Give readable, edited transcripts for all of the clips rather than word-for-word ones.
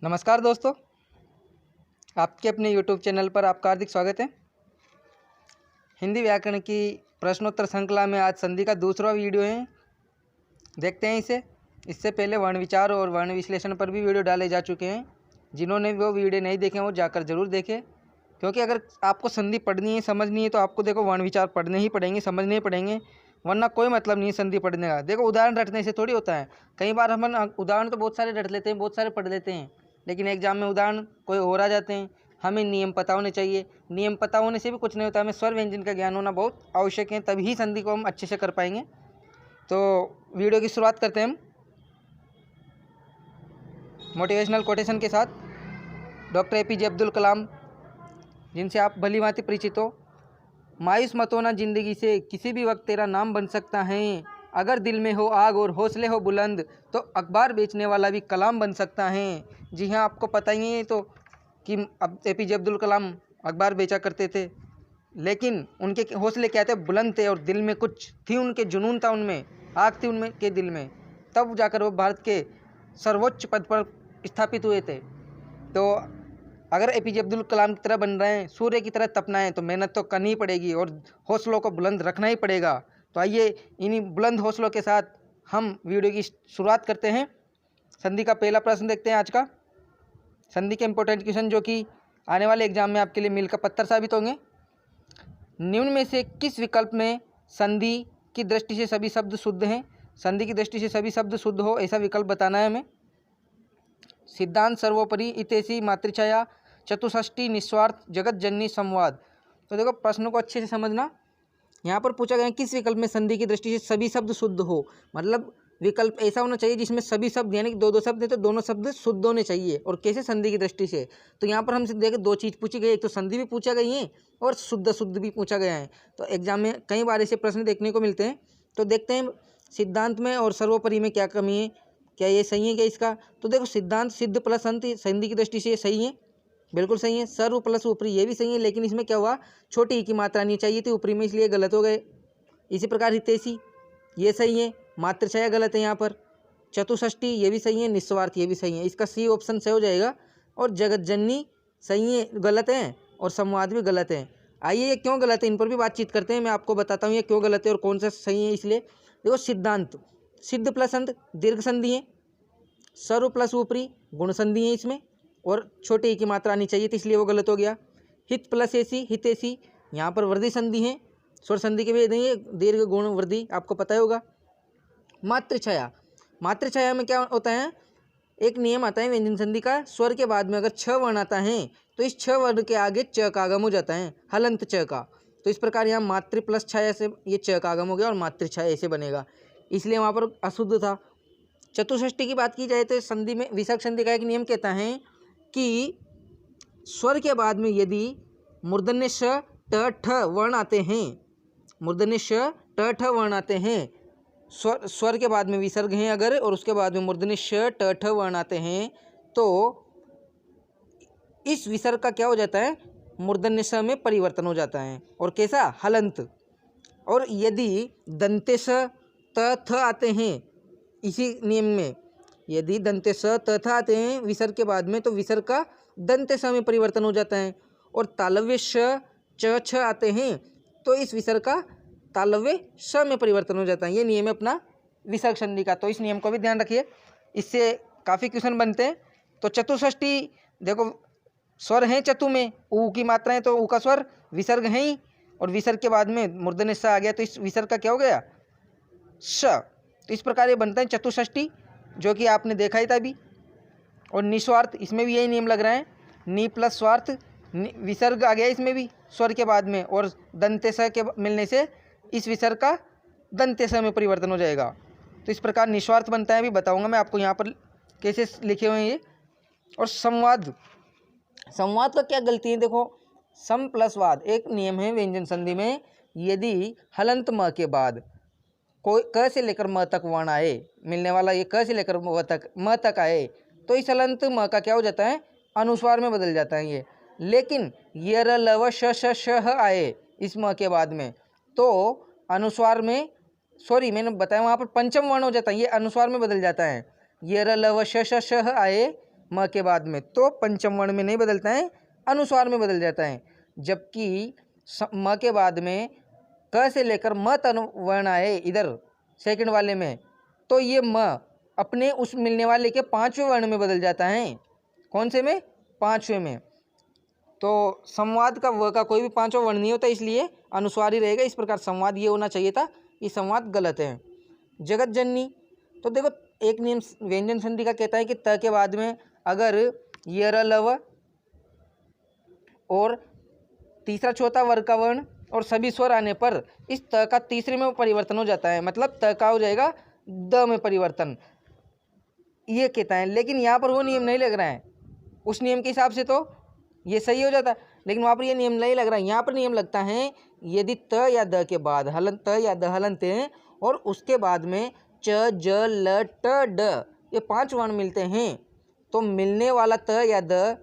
नमस्कार दोस्तों, आपके अपने YouTube चैनल पर आपका हार्दिक स्वागत है। हिंदी व्याकरण की प्रश्नोत्तर श्रृंखला में आज संधि का दूसरा वीडियो है। देखते हैं इसे। इससे पहले वर्ण विचार और वर्ण विश्लेषण पर भी वीडियो डाले जा चुके हैं। जिन्होंने वो वीडियो नहीं देखे वो जाकर ज़रूर देखें, क्योंकि अगर आपको संधि पढ़नी है, समझनी है, तो आपको देखो वर्ण विचार पढ़ने ही पड़ेंगे, समझने ही पड़ेंगे, वरना कोई मतलब नहीं है संधि पढ़ने का। देखो उदाहरण रटने से थोड़ी होता है। कई बार हम उदाहरण तो बहुत सारे रट लेते हैं, बहुत सारे पढ़ लेते हैं, लेकिन एग्जाम में उदाहरण कोई और आ जाते हैं। हमें नियम पता होने चाहिए। नियम पता होने से भी कुछ नहीं होता, हमें स्वर व्यंजन का ज्ञान होना बहुत आवश्यक है, तभी संधि को हम अच्छे से कर पाएंगे। तो वीडियो की शुरुआत करते हैं हम मोटिवेशनल कोटेशन के साथ। डॉक्टर APJ अब्दुल कलाम, जिनसे आप भली भांति परिचित हो। मायूस मत होना जिंदगी से, किसी भी वक्त तेरा नाम बन सकता है। अगर दिल में हो आग और हौसले हो बुलंद, तो अखबार बेचने वाला भी कलाम बन सकता है। जी हाँ, आपको पता ही है तो कि अब APJ अब्दुल कलाम अखबार बेचा करते थे, लेकिन उनके हौसले क्या थे? बुलंद थे, और दिल में कुछ थी, उनके जुनून था, उनमें आग थी, उनमें के दिल में। तब जाकर वो भारत के सर्वोच्च पद पर स्थापित हुए थे। तो अगर APJ अब्दुल कलाम की तरह बन रहे हैं, सूर्य की तरह तपना है, तो मेहनत तो करनी ही पड़ेगी और हौसलों को बुलंद रखना ही पड़ेगा। तो आइए इन्हीं बुलंद हौसलों के साथ हम वीडियो की शुरुआत करते हैं। संधि का पहला प्रश्न देखते हैं आज का। संधि के इंपॉर्टेंट क्वेश्चन जो कि आने वाले एग्जाम में आपके लिए मील का पत्थर साबित होंगे। निम्न में से किस विकल्प में संधि की दृष्टि से सभी शब्द शुद्ध हैं? संधि की दृष्टि से सभी शब्द शुद्ध हो ऐसा विकल्प बताना है हमें। सिद्धांत सर्वोपरि, इतेसी, मातृछाया, चतुष्षष्टि, निस्वार्थ, जगत जननी, संवाद। तो देखो प्रश्नों को अच्छे से समझना। यहाँ पर पूछा गया है किस विकल्प में संधि की दृष्टि से सभी शब्द शुद्ध हो, मतलब विकल्प ऐसा होना चाहिए जिसमें सभी शब्द, यानी कि दो शब्द है तो दोनों शब्द शुद्ध होने चाहिए। और कैसे? संधि की दृष्टि से। तो यहाँ पर हमसे देखे दो चीज़ पूछी गई, एक तो संधि भी पूछा गई है और शुद्ध भी पूछा गया है। तो एग्जाम में कई बार ऐसे प्रश्न देखने को मिलते हैं। तो देखते हैं सिद्धांत में और सर्वोपरि में क्या कमी है, क्या ये सही है क्या इसका? तो देखो सिद्धांत सिद्ध प्लस अंत, संधि की दृष्टि से ये सही है, बिल्कुल सही है। सर्व प्लस ऊपरी ये भी सही है, लेकिन इसमें क्या हुआ, छोटी ई की मात्रा नहीं चाहिए थी ऊपरी में, इसलिए गलत हो गए। इसी प्रकार हितैषी ये सही है, मातृछाया गलत है यहाँ पर। चतुष्षष्टि ये भी सही है, निस्वार्थ ये भी सही है, इसका C ऑप्शन सही हो जाएगा। और जगत जननी सही है, गलत है, और संवाद भी गलत है। आइए ये क्यों गलत है इन पर भी बातचीत करते हैं। मैं आपको बताता हूँ ये क्यों गलत है और कौन सा सही है। इसलिए देखो सिद्धांत सिद्ध प्लस अंत दीर्घ संधि है, सर्व प्लस ऊपरी गुण संधि है इसमें, और छोटे ई की मात्रा आनी चाहिए थी, इसलिए वो गलत हो गया। हित प्लस एसी, हितैषी, यहाँ पर वृद्धि संधि है, स्वर संधि के भी नहीं है, दीर्घ गुण वृद्धि, आपको पता ही होगा। मातृछाया, मातृछाया में क्या होता है, एक नियम आता है व्यंजन संधि का, स्वर के बाद में अगर 6 वर्ण आता है तो इस 6 वर्ण के आगे च का आगम हो जाता है, हलंत च का। तो इस प्रकार यहाँ मातृ प्लस छाया से ये च का आगम हो गया और मातृछाया ऐसे बनेगा, इसलिए वहाँ पर अशुद्ध था। चतुष्षष्टि की बात की जाए तो संधि में विसर्ग संधि का एक नियम कहता है कि स्वर के बाद में यदि मूर्धन्य श ट ठ वर्ण आते हैं, मूर्धन्य श ट ठ वर्ण आते हैं, स्वर के बाद में विसर्ग हैं अगर, और उसके बाद में मूर्धन्य श ट ठ वर्ण आते हैं, तो इस विसर्ग का क्या हो जाता है, मूर्धन्य स में परिवर्तन हो जाता है, और कैसा, हलंत। और यदि दंते स त थ आते हैं इसी नियम में, यदि दंते स त थ आते हैं विसर्ग के बाद में, तो विसर्ग का दंते स में परिवर्तन हो जाता है। और तालव्य श च छ आते हैं तो इस विसर्ग का तालव्य स में परिवर्तन हो जाता है। ये नियम है अपना विसर्ग संधि का, तो इस नियम को भी ध्यान रखिए, इससे काफ़ी क्वेश्चन बनते हैं। तो चतुष्षष्टि देखो स्वर हैं चतु में, ऊ की मात्रा है तो ऊ का स्वर विसर्ग है ही, और विसर्ग के बाद में मूर्धन्य स आ गया तो इस विसर्ग का क्या हो गया, श। तो इस प्रकार ये बनता है चतुष्षष्टि, जो कि आपने देखा ही था अभी। और निस्वार्थ, इसमें भी यही नियम लग रहा है, नि प्लस स्वार्थ, विसर्ग आ गया इसमें भी स्वर के बाद में, और दंते स के मिलने से इस विसर्ग का दंते स में परिवर्तन हो जाएगा। तो इस प्रकार निस्वार्थ बनता है, अभी बताऊंगा मैं आपको यहाँ पर कैसे लिखे हुए हैं ये। और संवाद, संवाद का क्या गलती है, देखो सम प्लस वाद एक नियम है व्यंजन संधि में, यदि हलंत म के बाद कोई क से लेकर म तक वर्ण आए, मिलने वाला ये क से लेकर म तक आए, तो इस हलंत म का क्या हो जाता है, अनुस्वार में बदल जाता है ये। लेकिन ये र लव श श श ह आए इस म के बाद में, तो अनुस्वार में, सॉरी मैंने बताया वहाँ पर पंचम वर्ण हो जाता है, ये अनुस्वार में बदल जाता है। ये र लव श श श ह आए म के बाद में, तो पंचम वर्ण में नहीं बदलता है, अनुस्वार में बदल जाता है। जबकि म के बाद में क से लेकर म तक वर्ण आए इधर सेकंड वाले में, तो ये म अपने उस मिलने वाले के पांचवें वर्ण में बदल जाता है। कौन से में? पांचवें में। तो संवाद का व का कोई भी पांचवा वर्ण नहीं होता, इसलिए अनुस्वार ही रहेगा। इस प्रकार संवाद ये होना चाहिए था, ये संवाद गलत है। जगत जननी, तो देखो एक नियम व्यंजन संधि का कहता है कि त के बाद में अगर ये र लव और तीसरा चौथा वर्ग का वर्ण और सभी स्वर आने पर इस त का तीसरे में परिवर्तन हो जाता है, मतलब त का हो जाएगा द में परिवर्तन, ये कहता है। लेकिन यहाँ पर वो नियम नहीं लग रहा है। उस नियम के हिसाब से तो ये सही हो जाता, लेकिन वहाँ पर ये नियम नहीं लग रहा है। यहाँ पर नियम लगता है यदि त या द के बाद हलन त या द हलंत हैं और उसके बाद में च ज ल ट ड ये पांच वर्ण मिलते हैं, तो मिलने वाला त या द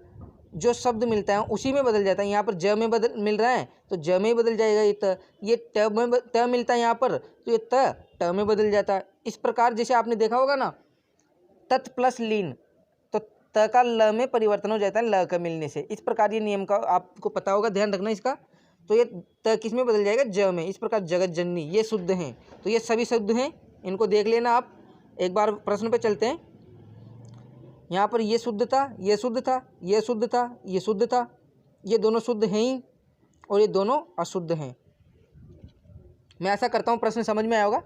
जो शब्द मिलता है उसी में बदल जाता है। यहाँ पर ज में बदल मिल रहा है तो ज में ही बदल जाएगा ये त। ये त मिलता है यहाँ पर तो ये त में बदल जाता है। इस प्रकार जैसे आपने देखा होगा ना, तत् प्लस लीन, तो त का ल में परिवर्तन हो जाता है ल का मिलने से। इस प्रकार ये नियम का आपको पता होगा, ध्यान रखना इसका। तो ये त किस में बदल जाएगा? ज में। इस प्रकार जगत जननी ये शुद्ध हैं, तो ये सभी शुद्ध हैं, इनको देख लेना आप। एक बार प्रश्न पे चलते हैं। यहाँ पर ये शुद्ध था, ये शुद्ध था, ये शुद्ध था, ये शुद्ध था, ये दोनों शुद्ध हैं ही और ये दोनों अशुद्ध हैं। मैं ऐसा करता हूँ प्रश्न समझ में आया होगा।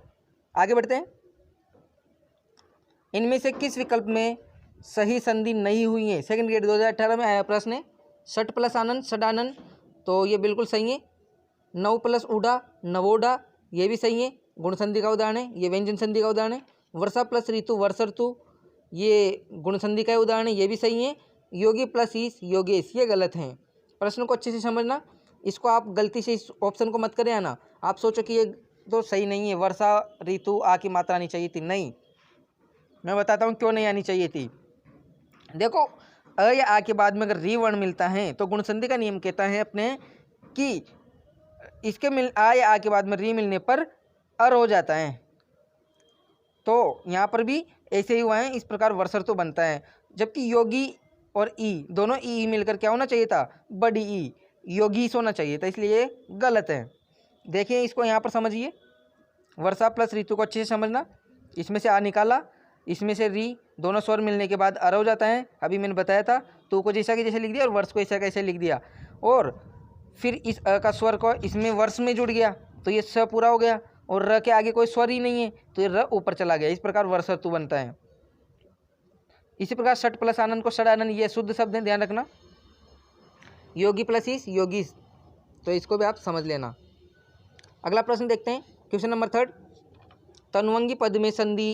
आगे बढ़ते हैं। इनमें से किस विकल्प में सही संधि नहीं हुई है? सेकंड ग्रेड 2018 में आया प्रश्न है। षट प्लस आनंद षडानंद, तो ये बिल्कुल सही है। नव प्लस ऊढ़ा नवोढ़ा, ये भी सही है, गुण संधि का उदाहरण है, ये व्यंजन संधि का उदाहरण है। वर्षा प्लस ऋतु वर्ष ऋतु, ये गुण संधि का उदाहरण है, ये भी सही है। योगी प्लस ईश योगेश, ये गलत हैं। प्रश्न को अच्छे से समझना, इसको आप गलती से इस ऑप्शन को मत करें आना। आप सोचो कि ये तो सही नहीं है, वर्षा ऋतु आ की मात्रा आनी चाहिए थी। नहीं, मैं बताता हूँ क्यों नहीं आनी चाहिए थी। देखो अ या आ के बाद में अगर री वर्ण मिलता है तो गुण संधि का नियम कहता है अपने कि इसके आ या आ के बाद में री मिलने पर अर हो जाता है। तो यहाँ पर भी ऐसे ही हुआ है, इस प्रकार वर्षर तो बनता है। जबकि योगी और ई दोनों ई मिलकर क्या होना चाहिए था? बड़ी ई, योगीश होना चाहिए था, इसलिए गलत है। देखिए इसको यहाँ पर समझिए, वर्षा प्लस ऋतु को अच्छे से समझना। इसमें से आ निकाला, इसमें से री, दोनों स्वर मिलने के बाद अर हो जाता है। अभी मैंने बताया था, तू को जैसा कि जैसे लिख दिया और वर्ष को ऐसा कैसे लिख दिया, और फिर इस अ का स्वर को इसमें वर्ष में जुड़ गया तो ये स पूरा हो गया, और र के आगे कोई स्वर ही नहीं है तो ये र ऊपर चला गया। इस प्रकार वर्ष ऋतु बनता है। इसी प्रकार षट प्लस आनंद को षड आनंद, ये शुद्ध शब्द है, ध्यान रखना। योगी प्लस ईश योगीश, तो इसको भी आप समझ लेना। अगला प्रश्न देखते हैं, क्वेश्चन नंबर 3। तनुअंगी पद में संधि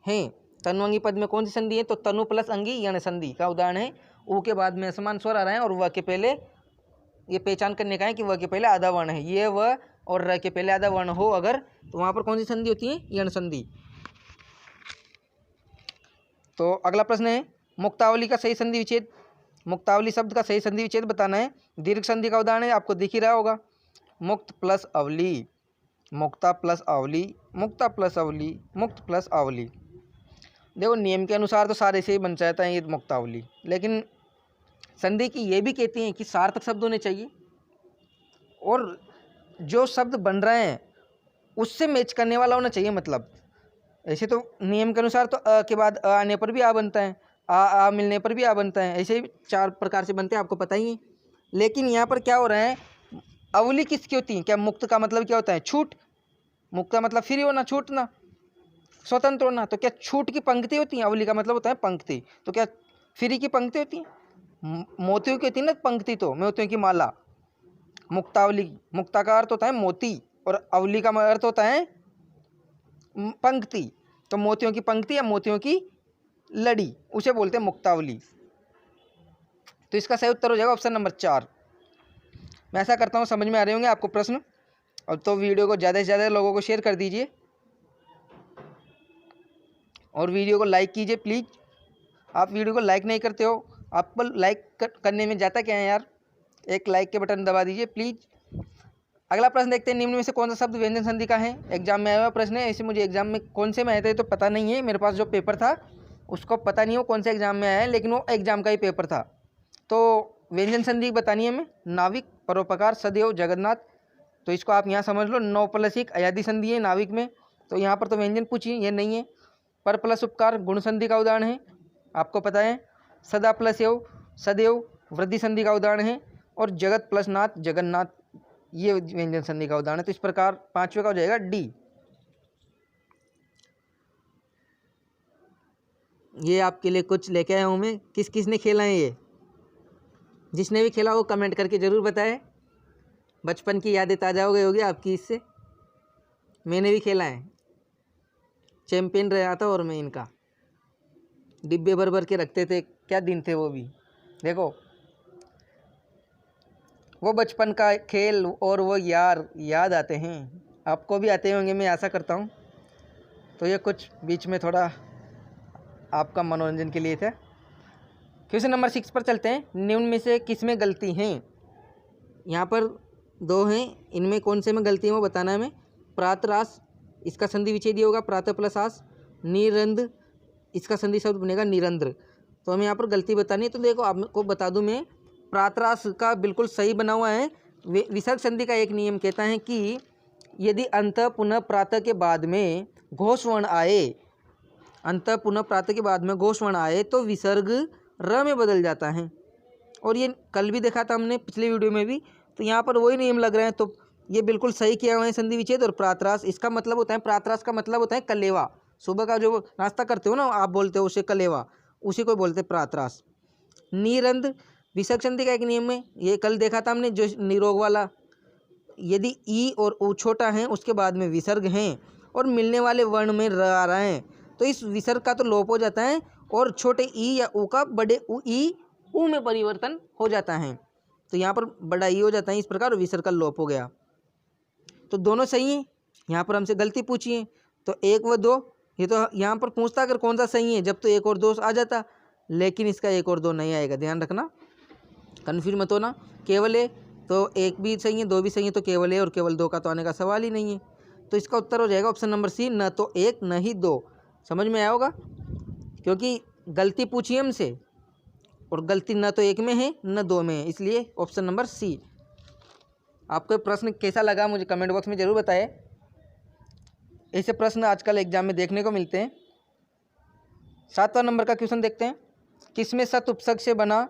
है। तनुअंगी पद में कौन सी संधि है? तो तनु प्लस अंगी यण संधि का उदाहरण है। ऊ के बाद में असमान स्वर आ रहे हैं और व के पहले, ये पहचान करने का है कि व के पहले आधा वर्ण है। ये व और र के पहले आधा वर्ण हो अगर, तो वहाँ पर कौन सी संधि होती है? यण संधि। तो अगला प्रश्न है, मुक्तावली का सही संधि विच्छेद। मुक्तावली शब्द का सही संधि विच्छेद बताना है। दीर्घ संधि का उदाहरण है, आपको दिख ही रहा होगा। मुक्त प्लस अवली, मुक्ता प्लस अवली, मुक्ता प्लस अवली, मुक्त प्लस अवली। देखो नियम के अनुसार तो सारे से ही बन जाता है ये मुक्तावली, लेकिन संधि की ये भी कहती हैं कि सार्थक शब्द होने चाहिए और जो शब्द बन रहे हैं उससे मैच करने वाला होना चाहिए। मतलब ऐसे तो नियम के अनुसार तो अ के बाद अ आने पर भी आ बनता है, आ मिलने पर भी आ बनता है, ऐसे ही 4 प्रकार से बनते हैं, आपको पता ही है। लेकिन यहाँ पर क्या हो रहा है, अवली किसकी होती है? क्या मुक्त का मतलब क्या होता है? छूट। मुक्त का मतलब फ्री होना, छूटना, स्वतंत्र होना। तो क्या छूट की पंक्ति होती है? अवली का मतलब होता है पंक्ति। तो क्या फ्री की पंक्ति होती है? मोतियों की होती है ना पंक्ति, तो मोतियों की माला मुक्तावली। मुक्ता का अर्थ होता है मोती और अवली का अर्थ होता है पंक्ति। तो मोतियों की पंक्ति या मोतियों की लड़ी, उसे बोलते हैं मुक्तावली। तो इसका सही उत्तर हो जाएगा ऑप्शन नंबर 4। मैं ऐसा करता हूँ, समझ में आ रहे होंगे आपको प्रश्न। और तो वीडियो को ज़्यादा से ज़्यादा लोगों को शेयर कर दीजिए और वीडियो को लाइक कीजिए प्लीज़। आप वीडियो को लाइक नहीं करते हो, आप पर लाइक करने में जाता क्या है यार? एक लाइक के बटन दबा दीजिए प्लीज़। अगला प्रश्न देखते हैं, निम्न में से कौन सा शब्द व्यंजन संधि का है? एग्जाम में आया हुआ प्रश्न है, ऐसे मुझे एग्जाम में कौन से में आए थे तो पता नहीं है, मेरे पास जो पेपर था उसको पता नहीं हो कौन से एग्जाम में आया है, लेकिन वो एग्जाम का ही पेपर था। तो व्यंजन संधि बतानी है हमें, नाविक, परोपकार, सदैव, जगन्नाथ। तो इसको आप यहाँ समझ लो, 9+1 अयादि संधि है नाविक में, तो यहाँ पर तो व्यंजन पूछिए, ये नहीं है। पर प्लस उपकार गुण संधि का उदाहरण है, आपको पता है। सदा प्लस एव, सदैव वृद्धि संधि का उदाहरण है। और जगत प्लस नाथ, जगन्नाथ, ये व्यंजन संधि का उदाहरण है। तो इस प्रकार 5वें का हो जाएगा डी। ये आपके लिए कुछ लेके आया हूँ मैं। किस किस ने खेला है ये? जिसने भी खेला वो कमेंट करके ज़रूर बताए। बचपन की यादें ताज़ा हो गई होगी आपकी इससे। मैंने भी खेला है, चैंपियन रहा था और मैं इनका। डिब्बे भर भर के रखते थे, क्या दिन थे वो भी। देखो वो बचपन का खेल और वो याद आते हैं। आपको भी आते होंगे, मैं आशा करता हूँ। तो ये कुछ बीच में थोड़ा आपका मनोरंजन के लिए था। क्वेश्चन नंबर 6 पर चलते हैं। निम्न में से किस में गलती है? यहाँ पर 2 हैं, इनमें कौन से में गलती है वो बताना है हमें। प्रातरास, इसका संधि विच्छेद होगा प्रातः प्लस आस। निरंध, इसका संधि शब्द बनेगा निरंध्र। तो हमें यहाँ पर गलती बतानी है। तो देखो आपको बता दूं मैं, प्रातरास का बिल्कुल सही बना हुआ है। विसर्ग संधि का एक नियम कहता है कि यदि अंत पुनः प्रातः के बाद में घोष वर्ण आए, अंत पुनः प्रातः के बाद में घोष वर्ण आए तो विसर्ग र में बदल जाता है। और ये कल भी देखा था हमने पिछले वीडियो में भी। तो यहाँ पर वही नियम लग रहे हैं। तो ये बिल्कुल सही किया हुआ है संधि विच्छेद। और प्रातरास, इसका मतलब होता है, प्रातरास का मतलब होता है कलेवा। सुबह का जो नाश्ता करते हो ना आप, बोलते हो उसे कलेवा, उसी को बोलते हैं प्रातरास। निरंध, विसर्ग संधि का एक नियम है, ये कल देखा था हमने, जो निरोग वाला। यदि ई और ऊ छोटा है उसके बाद में विसर्ग हैं और मिलने वाले वर्ण में र आ रहा है तो इस विसर्ग का तो लोप हो जाता है और छोटे ई या ऊ का बड़े ऊ में परिवर्तन हो जाता है। तो यहाँ पर बड़ा ई हो जाता है, इस प्रकार विसर्ग का लोप हो गया। तो दोनों सही हैं। यहाँ पर हमसे गलती पूछी है तो 1 व 2, ये तो यहाँ पर पूछता अगर कौन सा सही है जब तो 1 और 2 आ जाता, लेकिन इसका 1 और 2 नहीं आएगा, ध्यान रखना, कन्फ्यूज मत होना। केवल ए तो 1 भी सही है, 2 भी सही है, तो केवल ए और केवल 2 का तो आने का सवाल ही नहीं है। तो इसका उत्तर हो जाएगा ऑप्शन नंबर सी, न तो 1 न ही 2। समझ में आया होगा, क्योंकि गलती पूछी हमसे और गलती न तो 1 में है न 2 में है, इसलिए ऑप्शन नंबर सी। आपको प्रश्न कैसा लगा मुझे कमेंट बॉक्स में ज़रूर बताएं। ऐसे प्रश्न आजकल एग्जाम में देखने को मिलते हैं। 7वां नंबर का क्वेश्चन देखते हैं। किसमें सत उपसर्ग से बना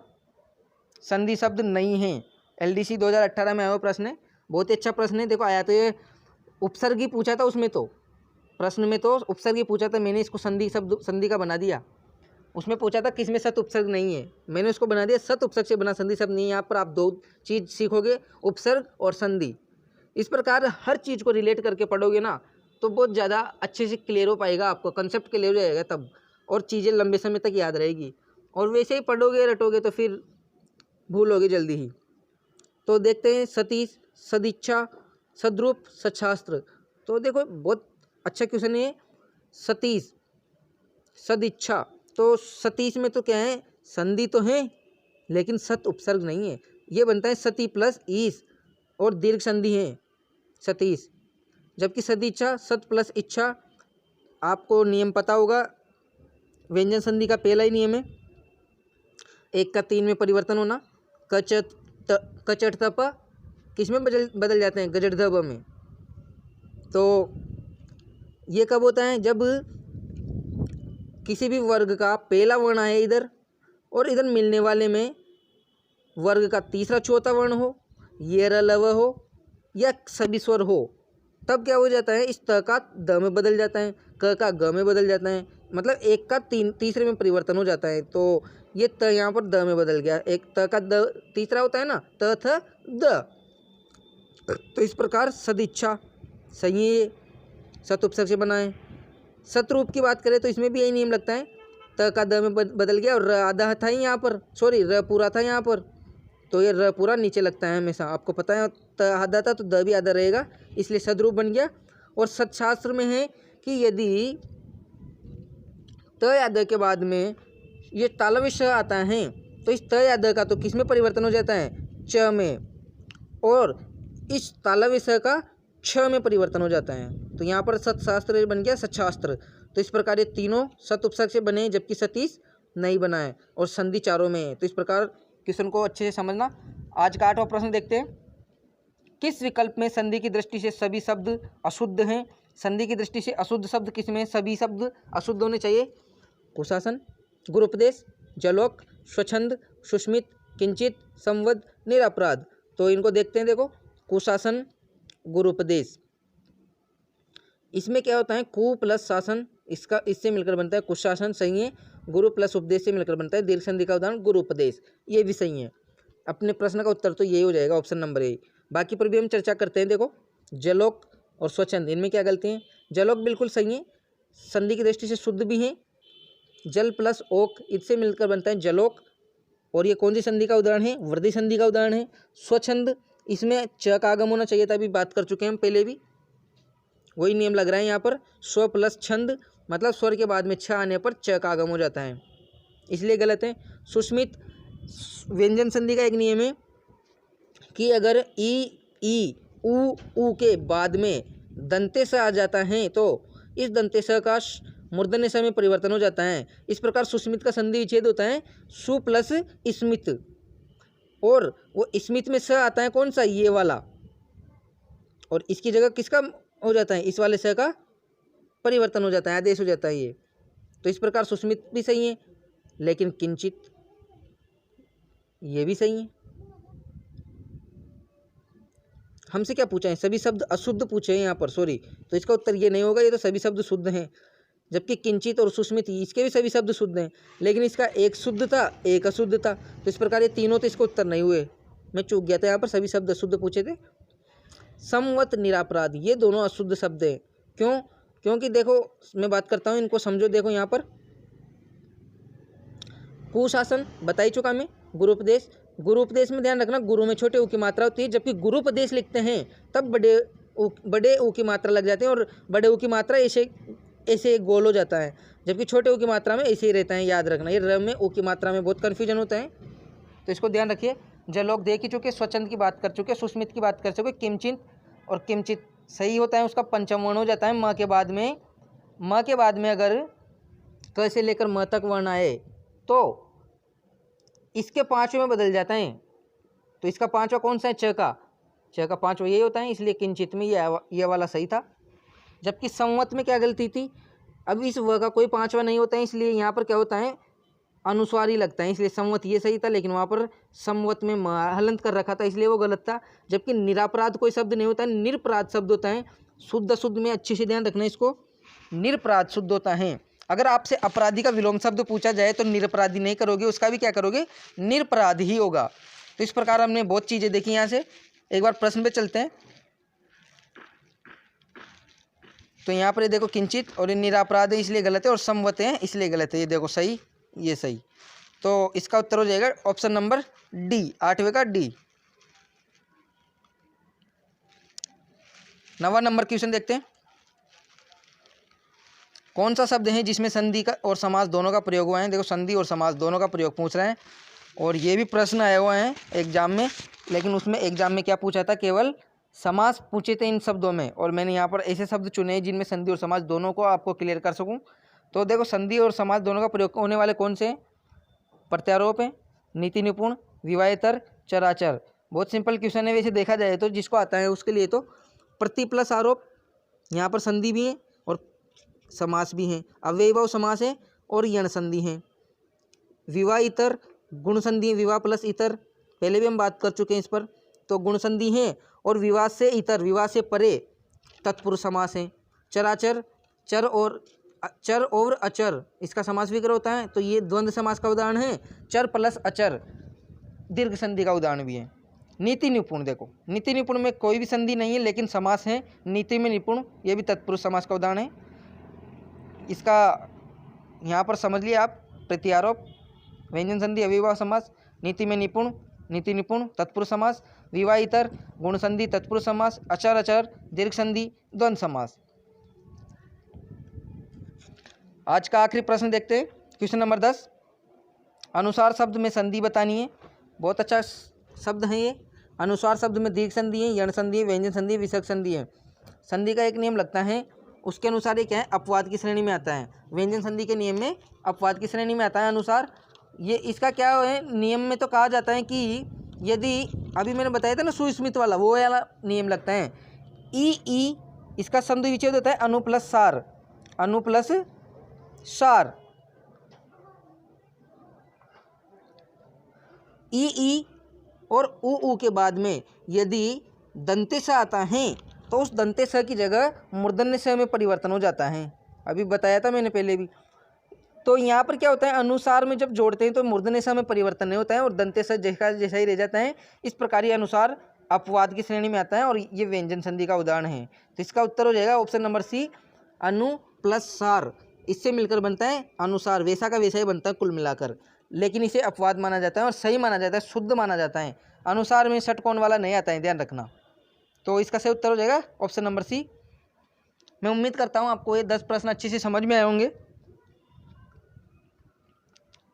संधि शब्द नहीं है? LDC 2018 में आया हुआ प्रश्न है, बहुत ही अच्छा प्रश्न है। देखो आया तो ये उपसर्ग ही पूछा था, उसमें तो प्रश्न में तो उपसर्ग ही पूछा था, मैंने इसको संधि शब्द संधि का बना दिया। उसमें पूछा था किसमें सत उपसर्ग नहीं है, मैंने उसको बना दिया सत उपसर्ग से बना संधि शब्द नहीं है। यहाँ पर आप 2 चीज़ सीखोगे, उपसर्ग और संधि। इस प्रकार हर चीज़ को रिलेट करके पढ़ोगे ना तो बहुत ज़्यादा अच्छे से क्लियर हो पाएगा, आपको कंसेप्ट क्लियर हो जाएगा तब, और चीज़ें लंबे समय तक याद रहेगी। और वैसे ही पढ़ोगे रटोगे तो फिर भूलोगे जल्दी ही। तो देखते हैं सतीश, सदिच्छा, सद्रूप, सच्छास्त्र। तो देखो बहुत अच्छा क्वेश्चन है। सतीश, सदिच्छा, तो सतीश में तो क्या है, संधि तो है लेकिन सत उपसर्ग नहीं है। ये बनता है सती प्लस ईस और दीर्घ संधि है सतीश। जबकि सदिच्छा सत प्लस इच्छा, आपको नियम पता होगा, व्यंजन संधि का पहला ही नियम है 1 का 3 में परिवर्तन होना। कचट तप किस में बदल जाते हैं, गजट धब में। तो ये कब होता है, जब किसी भी वर्ग का पहला वर्ण आए इधर और इधर मिलने वाले में वर्ग का तीसरा चौथा वर्ण हो, ये र लव हो या सभी स्वर हो, तब क्या हो जाता है, इस त का द में बदल जाता है, क का ग में बदल जाता है, मतलब 1 का 3 में परिवर्तन हो जाता है। तो ये त यहाँ पर द में बदल गया, एक त का द तीसरा होता है ना, त थ द। तो इस प्रकार सदिच्छा सही है, सत उपसर्ग से बना है। सतरूप की बात करें तो इसमें भी यही नियम लगता है, त का द में बदल गया और र आधा था ही यहाँ पर, सॉरी र पूरा था यहाँ पर, तो ये र पूरा नीचे लगता है हमेशा, आपको पता है। त आधा था तो द भी आधा रहेगा, इसलिए सद्रूप बन गया। और सच्छास्त्र में है कि यदि त या द के बाद में ये तालव्य श आता है तो इस त या द का तो किस में परिवर्तन हो जाता है, च में, और इस तालव्य स का छ में परिवर्तन हो जाता है। तो यहाँ पर सत्शास्त्र बन गया सच्छास्त्र। तो इस प्रकार ये तीनों सत उपसर्ग से बने हैं, जबकि सतीश नहीं बना है और संधि चारों में है। तो इस प्रकार क्वेश्चन को अच्छे से समझना। आज का 8वां प्रश्न देखते हैं। किस विकल्प में संधि की दृष्टि से सभी शब्द अशुद्ध हैं? संधि की दृष्टि से अशुद्ध शब्द किसमें? सभी शब्द अशुद्ध होने चाहिए। कुशासन, गुरुपदेश, जलोक, स्वच्छंद, सुस्मित, किंचित, संवद, निरपराध। तो इनको देखते हैं। देखो, कुशासन, गुरुपदेश, इसमें क्या होता है? कु प्लस शासन, इससे मिलकर बनता है कुशासन, सही है। गुरु प्लस उपदेश से मिलकर बनता है दीर्घ संधि का उदाहरण गुरुपदेश, ये भी सही है। अपने प्रश्न का उत्तर तो यही हो जाएगा, ऑप्शन नंबर ए। बाकी पर भी हम चर्चा करते हैं। देखो, जलोक और स्वच्छंद, इनमें क्या गलती है? जलोक बिल्कुल सही है, संधि की दृष्टि से शुद्ध भी है। जल प्लस ओक, इससे मिलकर बनता है जलोक, और ये कौन सी संधि का उदाहरण है? वृद्धि संधि का उदाहरण है। स्वच्छंद, इसमें च का आगम होना चाहिए था, अभी बात कर चुके हैं हम पहले भी, वही नियम लग रहा है यहाँ पर। स्व प्लस छंद, मतलब स्वर के बाद में छ आने पर च का आगम हो जाता है, इसलिए गलत है। सुस्मित, व्यंजन संधि का एक नियम है कि अगर ई उ के बाद में दंते स आ जाता है तो इस दंते स का मूर्धन्य स में परिवर्तन हो जाता है। इस प्रकार सुस्मित का संधि विच्छेद होता है सु प्लस स्मित, और वो स्मित में स आता है कौन सा? ये वाला, और इसकी जगह किसका हो जाता है? इस वाले स का परिवर्तन हो जाता है, आदेश हो जाता है ये। तो इस प्रकार सुस्मित भी सही है, लेकिन किंचित ये भी सही है। हमसे क्या पूछा है? सभी शब्द अशुद्ध पूछे हैं यहाँ पर, सॉरी, तो इसका उत्तर ये नहीं होगा, ये तो सभी शब्द शुद्ध हैं। जबकि किंचित और सुस्मित इसके भी सभी शब्द शुद्ध हैं, लेकिन इसका एक शुद्ध था, एक अशुद्ध था। तो इस प्रकार ये तीनों तो इसको उत्तर नहीं हुए, मैं चूक गया था यहाँ पर, सभी शब्द अशुद्ध पूछे थे। संवत, निरापराध, ये दोनों अशुद्ध शब्द हैं। क्यों? क्योंकि देखो, मैं बात करता हूँ, इनको समझो। देखो यहाँ पर कुशासन बता ही चुका मैं। गुरुपदेश, गुरुपदेश में ध्यान रखना, गुरु में छोटे ऊ की मात्रा होती है, जबकि गुरुपदेश लिखते हैं तब बड़े ऊ की मात्रा लग जाते हैं, और बड़े ऊ की मात्रा ऐसे गोल हो जाता है, जबकि छोटे ऊ की मात्रा में ऐसे ही रहता है। याद रखना, ये र में ऊ की मात्रा में बहुत कन्फ्यूजन होता है, तो इसको ध्यान रखिए। जलोक देख ही चुके, स्वच्छंद की बात कर चुके, सुस्मित की बात कर चुके। किंचित और किंचित सही होता है, उसका पंचम वर्ण हो जाता है म के बाद में। म के बाद में अगर क से लेकर म तक वर्ण आए तो इसके पांचवें में बदल जाता है। तो इसका पांचवा कौन सा है? च का पांचवा यही होता है, इसलिए किंचित में ये वाला सही था। जबकि संवत में क्या गलती थी? अब इस व का कोई पांचवा नहीं होता है, इसलिए यहाँ पर क्या होता है? अनुस्वार ही लगता है, इसलिए संवत ये सही था, लेकिन वहाँ पर संवत में हलंत कर रखा था, इसलिए वो गलत था। जबकि निरापराध कोई शब्द नहीं होता है, निरपराध शब्द होता है। शुद्ध शुद्ध में अच्छे से ध्यान रखना, इसको निरपराध शुद्ध होता है। अगर आपसे अपराधी का विलोम शब्द पूछा जाए तो निरपराधी नहीं करोगे, उसका भी क्या करोगे? निरपराध ही होगा। तो इस प्रकार हमने बहुत चीज़ें देखी। यहाँ से एक बार प्रश्न पे चलते हैं। तो यहाँ पर ये देखो, किंचित और ये निरापराध है इसलिए गलत है, और संवत है इसलिए गलत है। ये देखो सही, ये सही। तो इसका उत्तर हो जाएगा ऑप्शन नंबर डी, 8वें का डी। 9वां नंबर क्वेश्चन देखते हैं। कौन सा शब्द है जिसमें संधि का और समास दोनों का प्रयोग हुआ है? देखो, संधि और समास दोनों का प्रयोग पूछ रहे हैं, और ये भी प्रश्न आया हुआ है एग्जाम में, लेकिन उसमें एग्जाम में क्या पूछा था? केवल समास पूछे थे इन शब्दों में, और मैंने यहाँ पर ऐसे शब्द चुने जिनमें संधि और समास दोनों को आपको क्लियर कर सकूँ। तो देखो, संधि और समास दोनों का प्रयोग होने वाले कौन से हैं? प्रत्यारोप है, नीति निपुण, विवाहेतर, चराचर। बहुत सिंपल क्वेश्चन है वैसे देखा जाए तो, जिसको आता है उसके लिए। तो प्रति प्लस आरोप, यहाँ पर संधि भी है और समास भी है। अव्ययीभाव समास है और यण संधि है। विवाह इतर, गुण संधि, विवाह प्लस इतर, पहले भी हम बात कर चुके हैं इस पर। तो गुण संधि है, और विवाह से इतर, विवाह से परे तत्पुरुष समास है। चराचर, चर और अचर, इसका समास विग्रह होता है, तो ये द्वंद्व समास का उदाहरण है। चर प्लस अचर दीर्घ संधि का उदाहरण भी है। नीति निपुण, देखो नीति निपुण में कोई भी संधि नहीं है लेकिन समास है। नीति में निपुण, ये भी तत्पुरुष समास का उदाहरण है। इसका यहाँ पर समझ लिए आप, प्रत्यारोप, व्यंजन संधि, अव्ययीभाव समास, नीति में निपुण, नीति निपुण, तत्पुरुष समास, विवाह इतर, गुण संधि, तत्पुरुष समास, अचर अचर, दीर्घ संधि, द्वंद्व समास। आज का आखिरी प्रश्न देखते हैं, क्वेश्चन नंबर 10। अनुसार शब्द में संधि बतानी है। बहुत अच्छा शब्द है ये। अनुसार शब्द में दीर्घ संधि है, यण संधि है, व्यंजन संधि है, विसर्ग संधि है। संधि का एक नियम लगता है, उसके अनुसार ये क्या है, अपवाद की श्रेणी में आता है। व्यंजन संधि के नियम में अपवाद की श्रेणी में आता है अनुसार। ये इसका क्या है, नियम में तो कहा जाता है कि यदि अभी मैंने बताया था ना सुस्मित वाला, वो वाला नियम लगता है। ई इसका संधि विच्छेद होता है अनु प्लस सार, अनु प्लस सार। ई और उ के बाद में यदि दंते स आता है तो उस दंते स की जगह मूर्धन्य स में परिवर्तन हो जाता है। अभी बताया था मैंने पहले भी। तो यहाँ पर क्या होता है, अनुसार में जब जोड़ते हैं तो मूर्धन्य स में परिवर्तन नहीं होता है और दंते स जैसा ही रह जाता है। इस प्रकार ये अनुसार अपवाद की श्रेणी में आता है और ये व्यंजन संधि का उदाहरण है। तो इसका उत्तर हो जाएगा ऑप्शन नंबर सी, अनु प्लस सार। इससे मिलकर बनता है अनुसार, वैसा का वैसा ही बनता है कुल मिलाकर, लेकिन इसे अपवाद माना जाता है और सही माना जाता है, शुद्ध माना जाता है। अनुसार में षटकोण वाला नहीं आता है, ध्यान रखना। तो इसका सही उत्तर हो जाएगा ऑप्शन नंबर सी। मैं उम्मीद करता हूँ आपको ये 10 प्रश्न अच्छे से समझ में आए होंगे।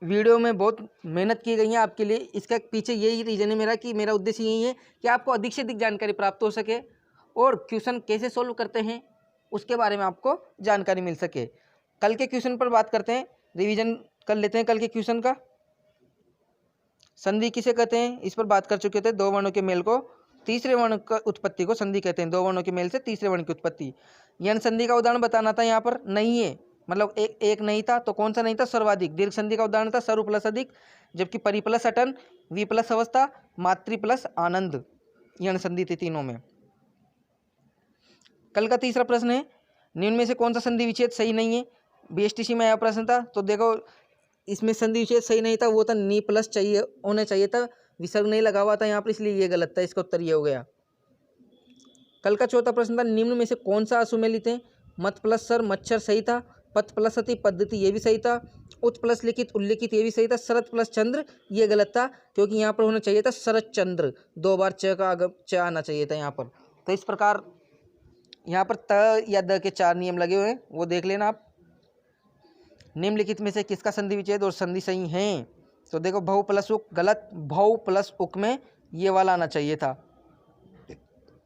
वीडियो में बहुत मेहनत की गई है आपके लिए, इसका पीछे यही रीज़न है मेरा कि मेरा उद्देश्य यही है कि आपको अधिक से अधिक जानकारी प्राप्त हो सके और क्वेश्चन कैसे सोल्व करते हैं उसके बारे में आपको जानकारी मिल सके। कल के क्वेश्चन पर बात करते हैं, रिवीजन कर लेते हैं कल के क्वेश्चन का। संधि किसे कहते हैं, इस पर बात कर चुके थे। दो वर्णों के मेल को तीसरे वर्ण का उत्पत्ति को संधि कहते हैं। दो वर्णों के मेल से तीसरे वर्ण की उत्पत्ति। यण संधि का उदाहरण बताना था, यहाँ पर नहीं है, मतलब एक नहीं था। तो कौन सा नहीं था, सर्वाधिक। दीर्घ संधि का उदाहरण था सरु प्लस अधिक, जबकि परि प्लस अटन, वी प्लस अवस्था, मातृ प्लस आनंद, यण संधि थी तीनों में। कल का तीसरा प्रश्न है, निम्न में से कौन सा संधि विच्छेद सही नहीं है। बीएसटीसी में आया प्रश्न था, तो देखो इसमें संधि विच्छेद सही नहीं था, वो था नी प्लस चाहिए होना चाहिए था, विसर्ग नहीं लगा हुआ था यहाँ पर, इसलिए ये गलत था। इसका उत्तर ये हो गया। कल का चौथा प्रश्न था, निम्न में से कौन सा असुमेलित है। मत प्लस सर मच्छर सही था, पथ प्लस अति पद्धति ये भी सही था, उत प्लस लिखित उल्लिखित ये भी सही था, शरत प्लस चंद्र ये गलत था, क्योंकि यहाँ पर होना चाहिए था शरत चंद्र, 2 बार च का आगे च आना चाहिए था यहाँ पर। तो इस प्रकार यहाँ पर त या द के 4 नियम लगे हुए हैं, वो देख लेना आप। निम्नलिखित में से किसका संधि विच्छेद और संधि सही है। तो देखो भव प्लस उक गलत, भव प्लस उक में ये वाला आना चाहिए था।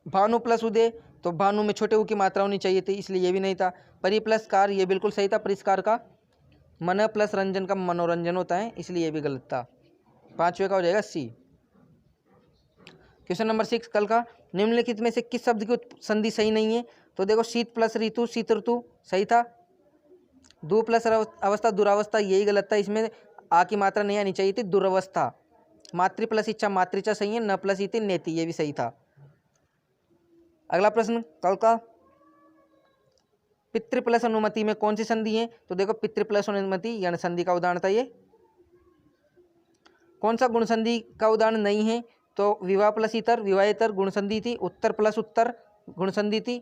भानु प्लस उदय, तो भानु में छोटे उ की मात्रा होनी चाहिए थी, इसलिए ये भी नहीं था। परि प्लस कार ये बिल्कुल सही था, परिष्कार का। मन प्लस रंजन का मनोरंजन होता है, इसलिए ये भी गलत था। 5वें का हो जाएगा सी। क्वेश्चन नंबर 6 कल का, निम्नलिखित में से किस शब्द की संधि सही नहीं है। तो देखो शीत प्लस ऋतु शीत ऋतु सही था। दु प्लस अवस्था दुरावस्था यही गलत था, इसमें आ की मात्रा नहीं आनी चाहिए थी, दुरावस्था। मातृ प्लस इच्छा मातृचा सही है, न प्लस इति नेति ये भी सही था। अगला प्रश्न कल का, पितृ प्लस अनुमति में कौन सी संधि है। तो देखो पितृ प्लस अनुमति यण संधि का उदाहरण था ये। कौन सा गुण संधि का उदाहरण नहीं है। तो विवाह प्लस इतर विवाहेतर गुण संधि थी, उत्तर प्लस उत्तर गुण संधि थी,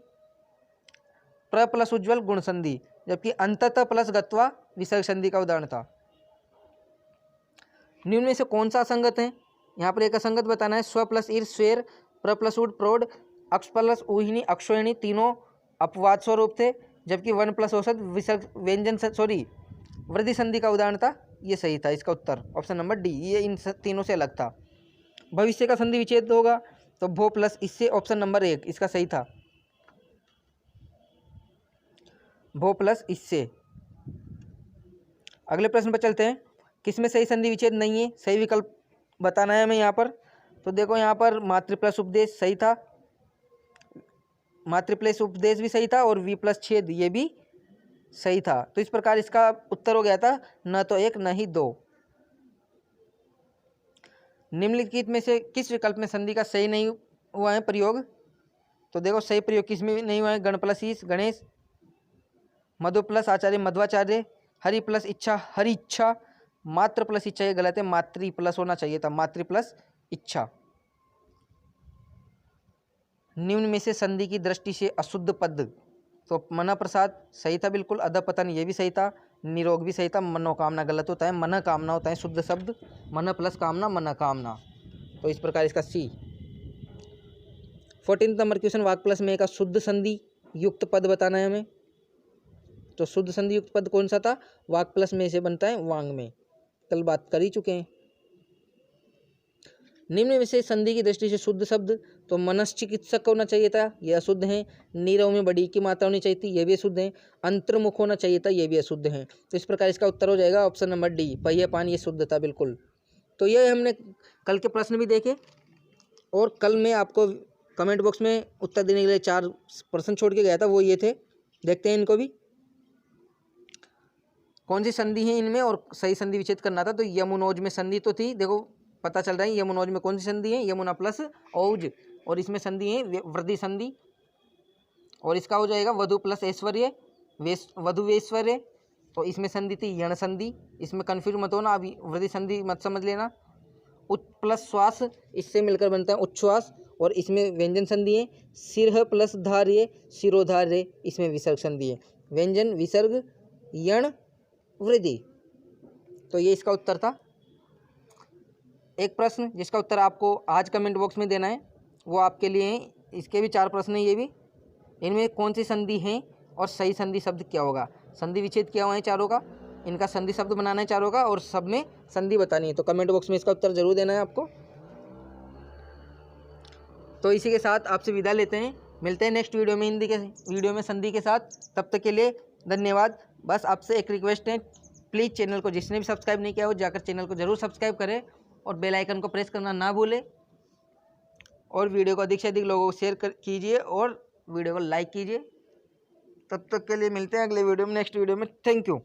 प्र प्लस उज्ज्वल गुण संधि, जबकि अंततः प्लस गत्वा विसर्ग संधि का उदाहरण था। निम्न में से कौन सा असंगत है। यहाँ पर एक असंगत बताना है। स्व प्लस ईर स्वेर, प्र प्लस उड प्रौढ़, अक्ष प्लस ऊहिणी अक्षोहिणी तीनों अपवाद स्वरूप थे, जबकि वन प्लस औसत विसर्ग व्यंजन वृद्धि संधि का उदाहरण था, ये सही था। इसका उत्तर ऑप्शन नंबर डी, ये इन तीनों से अलग था। भविष्य का संधि विच्छेद होगा तो भो प्लस इससे, ऑप्शन नंबर 1 इसका सही था, भो प्लस इससे। अगले प्रश्न पर चलते हैं, किसमें सही संधि विच्छेद नहीं है। सही विकल्प बताना है हमें यहाँ पर। तो देखो यहाँ पर मातृ प्लस उपदेश सही था, मातृ प्लस उपदेश भी सही था, और वी प्लस छेद ये भी सही था। तो इस प्रकार इसका उत्तर हो गया था न तो 1 न ही 2। निम्नलिखित में से किस विकल्प में संधि का सही नहीं हुआ है प्रयोग। तो देखो सही प्रयोग किस में नहीं हुआ है। गण प्लस ईश गणेश, मधु प्लस आचार्य मध्वाचार्य, हरि प्लस इच्छा हरि इच्छा, मात्र प्लस इच्छा ये गलत है, मातृ प्लस होना चाहिए था, मातृ प्लस इच्छा। निम्न में से संधि की दृष्टि से अशुद्ध पद। तो मना प्रसाद सही था बिल्कुल, अधपतन ये भी सही था, निरोग भी सही था, मनोकामना गलत होता है, मन कामना होता है शुद्ध शब्द, मन प्लस कामना मन कामना। तो इस प्रकार इसका सी। 14 नंबर क्वेश्चन, वाक प्लस में का शुद्ध संधि युक्त पद बताना है हमें। तो शुद्ध संधि युक्त पद कौन सा था। वाक प्लस में से बनता है वांग में, कल बात कर ही चुके हैं। निम्न में से संधि की दृष्टि से शुद्ध शब्द तो मनश्चिकित्सक होना चाहिए था, यह अशुद्ध है। नीरव में बड़ी की मात्रा होनी चाहिए थी, यह भी अशुद्ध है। अंतर्मुख होना चाहिए था, यह भी अशुद्ध है। तो इस प्रकार इसका उत्तर हो जाएगा ऑप्शन नंबर डी, पहिया पान, ये शुद्ध था बिल्कुल। तो ये हमने कल के प्रश्न भी देखे और कल मैं आपको कमेंट बॉक्स में उत्तर देने के लिए 4 प्रश्न छोड़ के गया था, वो ये थे। देखते हैं इनको भी, कौन सी संधि है इनमें और सही संधि विच्छेद करना था। तो यमुनोज में संधि तो थी, देखो पता चल रहा है यमुनोज में कौन सी संधि है, यमुना प्लस औज, और इसमें संधि है वृद्धि संधि, और इसका हो जाएगा वधु प्लस ऐश्वर्य, वधु ऐश्वर्य। तो इसमें संधि थी यण संधि, इसमें कन्फ्यूज मत होना, अभी वृद्धि संधि मत समझ लेना। उच्च प्लस श्वास, इससे मिलकर बनता है उच्छ्वास, और इसमें व्यंजन संधि है। सिरह प्लस धार्य, शिरोधार्य, इसमें विसर्ग संधि है। व्यंजन विसर्ग यण वृद्धि। तो ये इसका उत्तर था। एक प्रश्न जिसका उत्तर आपको आज कमेंट बॉक्स में देना है, वो आपके लिए है। इसके भी 4 प्रश्न हैं ये भी। इनमें कौन सी संधि है और सही संधि शब्द क्या होगा। संधि विच्छेद किया हुआ है चारों का, इनका संधि शब्द बनाना है चारों का, और सब में संधि बतानी है। तो कमेंट बॉक्स में इसका उत्तर जरूर देना है आपको। तो इसी के साथ आपसे विदा लेते हैं, मिलते हैं नेक्स्ट वीडियो में हिंदी के वीडियो में संधि के साथ। तब तक के लिए धन्यवाद। बस आपसे एक रिक्वेस्ट है, प्लीज़ चैनल को जिसने भी सब्सक्राइब नहीं किया हो जाकर चैनल को जरूर सब्सक्राइब करें और बेल आइकन को प्रेस करना ना भूलें, और वीडियो को अधिक से अधिक लोगों को शेयर कीजिए और वीडियो को लाइक कीजिए। तब तक के लिए मिलते हैं अगले वीडियो में, नेक्स्ट वीडियो में। Thank you.